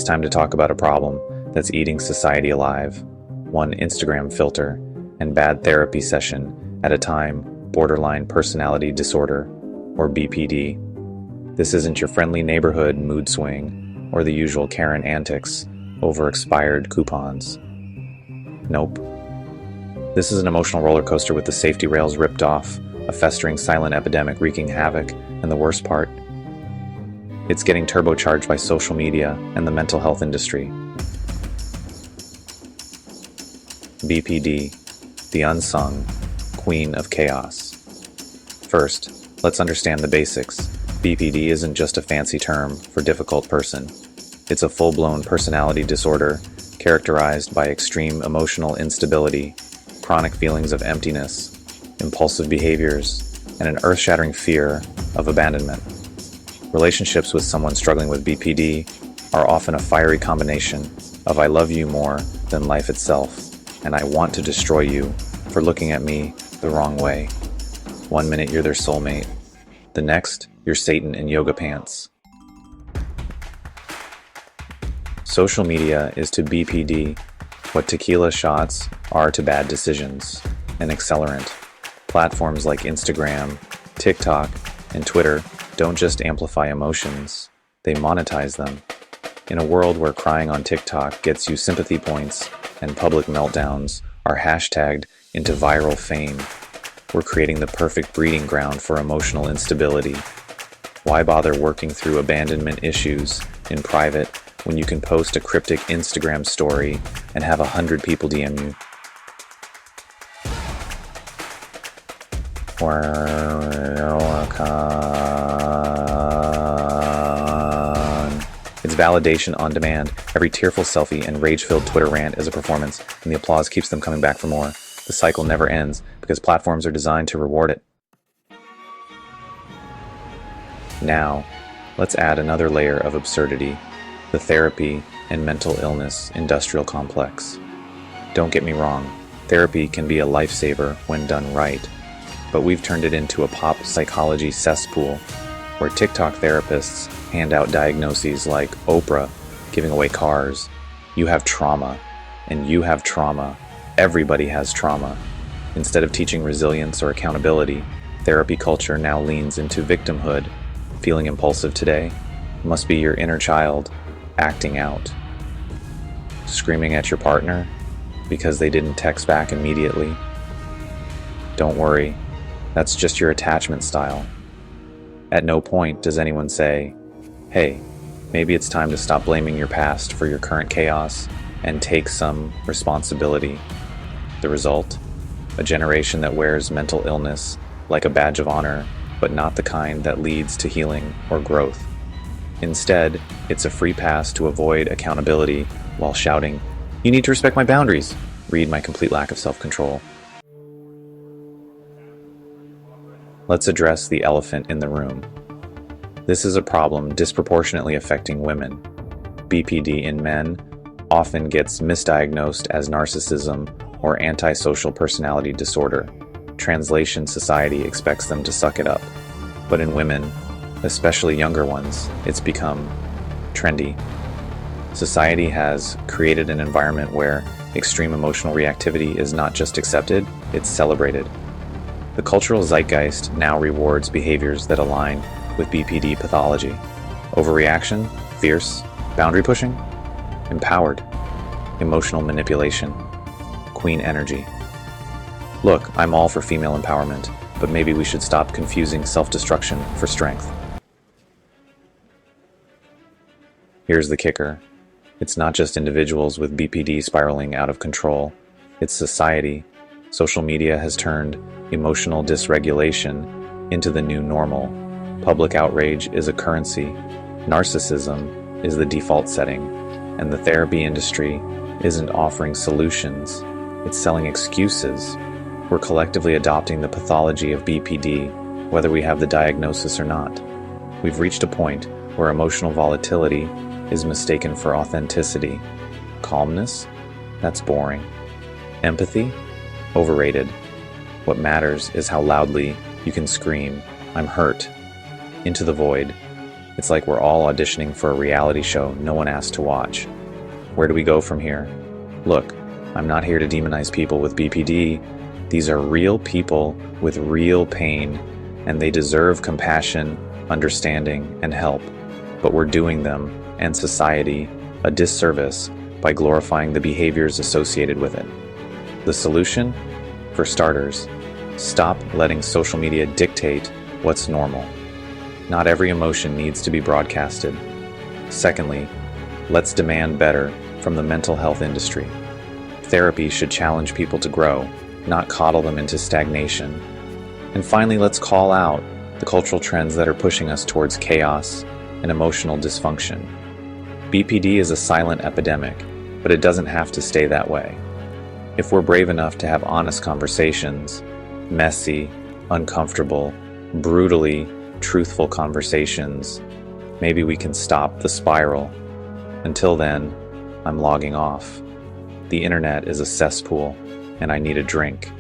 time to talk about a problem that's eating society alive, one Instagram filter and bad therapy session at a time, borderline personality disorder, or BPD. This isn't your friendly neighborhood mood swing or the usual Karen antics over expired coupons. Nope. This is an emotional roller coaster with the safety rails ripped off, a festering silent epidemic wreaking havoc, and the worst part, it's getting turbocharged by social media and the mental health industry. BPD, the unsung queen of chaos. First, let's understand the basics. BPD isn't just a fancy term for difficult person. It's a full-blown personality disorder characterized by extreme emotional instability, chronic feelings of emptiness, impulsive behaviors, and an earth-shattering fear of abandonment. Relationships with someone struggling with BPD are often a fiery combination of I love you more than life itself, and I want to destroy you for looking at me the wrong way. One minute you're their soulmate, the next you're Satan in yoga pants. Social media is to BPD what tequila shots are to bad decisions, an accelerant. Platforms like Instagram, TikTok, and Twitter don't just amplify emotions, they monetize them. In a world where crying on TikTok gets you sympathy points and public meltdowns are hashtagged into viral fame, we're creating the perfect breeding ground for emotional instability. Why bother working through abandonment issues in private when you can post a cryptic Instagram story and have 100 people DM you? It's validation on demand. Every tearful selfie and rage-filled Twitter rant is a performance, and the applause keeps them coming back for more. The cycle never ends because platforms are designed to reward it. Now, let's add another layer of absurdity, the therapy and mental illness industrial complex. Don't get me wrong, therapy can be a lifesaver when done right, but we've turned it into a pop psychology cesspool where TikTok therapists hand out diagnoses like Oprah giving away cars. You have trauma, and you have trauma. Everybody has trauma. Instead of teaching resilience or accountability, therapy culture now leans into victimhood. Feeling impulsive today? Must be your inner child acting out. Screaming at your partner because they didn't text back immediately? Don't worry, that's just your attachment style. At no point does anyone say, hey, maybe it's time to stop blaming your past for your current chaos and take some responsibility. The result? A generation that wears mental illness like a badge of honor, but not the kind that leads to healing or growth. Instead, it's a free pass to avoid accountability while shouting, "You need to respect my boundaries." Read my complete lack of self-control. Let's address the elephant in the room. This is a problem disproportionately affecting women. BPD in men often gets misdiagnosed as narcissism or antisocial personality disorder. Translation: society expects them to suck it up. But in women, especially younger ones, it's become trendy. Society has created an environment where extreme emotional reactivity is not just accepted, it's celebrated. The cultural zeitgeist now rewards behaviors that align with BPD pathology. Overreaction, fierce, boundary pushing, empowered, emotional manipulation, queen energy. Look, I'm all for female empowerment, but maybe we should stop confusing self-destruction for strength. Here's the kicker. It's not just individuals with BPD spiraling out of control. It's society. Social media has turned emotional dysregulation into the new normal. Public outrage is a currency. Narcissism is the default setting. And the therapy industry isn't offering solutions. It's selling excuses. We're collectively adopting the pathology of BPD, whether we have the diagnosis or not. We've reached a point where emotional volatility is mistaken for authenticity. Calmness? That's boring. Empathy? Overrated. What matters is how loudly you can scream, "I'm hurt," into the void. It's like we're all auditioning for a reality show no one asked to watch. Where do we go from here? Look, I'm not here to demonize people with BPD. These are real people with real pain, and they deserve compassion, understanding, and help. But we're doing them, and society, a disservice by glorifying the behaviors associated with it. The solution? For starters, stop letting social media dictate what's normal. Not every emotion needs to be broadcasted. Secondly, let's demand better from the mental health industry. Therapy should challenge people to grow, not coddle them into stagnation. And finally, let's call out the cultural trends that are pushing us towards chaos and emotional dysfunction. BPD is a silent epidemic, but it doesn't have to stay that way. If we're brave enough to have honest conversations, messy, uncomfortable, brutally truthful conversations, maybe we can stop the spiral. Until then, I'm logging off. The internet is a cesspool, and I need a drink.